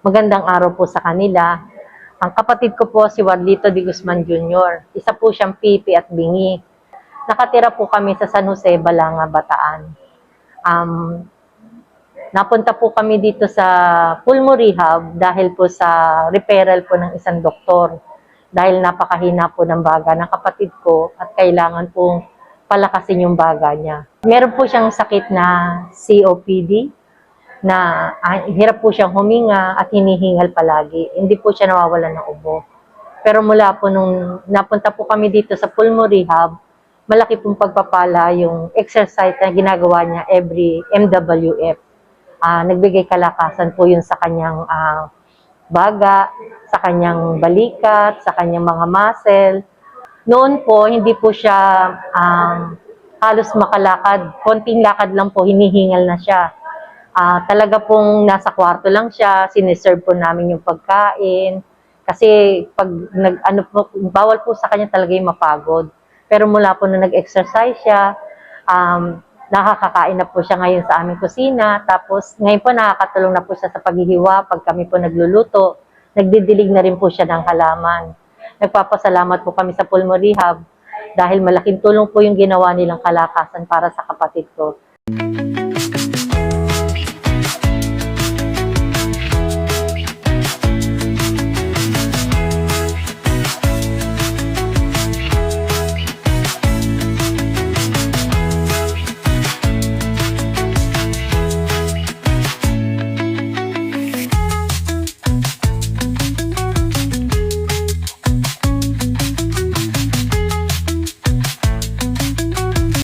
Magandang araw po sa kanila. Ang kapatid ko po si Warlito de Guzman Jr. Isa po siyang pipi at bingi. Nakatira po kami sa San Jose, Balanga, Bataan. Napunta po kami dito sa Pulmo Rehab dahil po sa referral po ng isang doktor. Dahil napakahina po ng baga ng kapatid ko at kailangan pong palakasin yung baga niya. Meron po siyang sakit na COPD, na hirap po siyang huminga at hinihingal palagi. Hindi po siya nawawalan ng ubo. Pero mula po nung napunta po kami dito sa Pulmo Rehab, malaki pong pagpapala yung exercise na ginagawa niya every MWF. Nagbigay kalakasan po yun sa kanyang baga, sa kanyang balikat, sa kanyang mga muscle. Noon po, hindi po siya halos makalakad. Konting lakad lang po, hinihingal na siya. Talaga pong nasa kwarto lang siya, siniserve po namin yung pagkain. Kasi pag bawal po sa kanya talaga yung mapagod. Pero mula po nung nag-exercise siya, nakakakain na po siya ngayon sa aming kusina. Tapos ngayon po nakakatulong na po siya sa paghihiwa pag kami po nagluluto. Nagdidilig na rin po siya ng halaman. Nagpapasalamat po kami sa Pulmo Rehab dahil malaking tulong po yung ginawa nilang kalakasan para sa kapatid ko.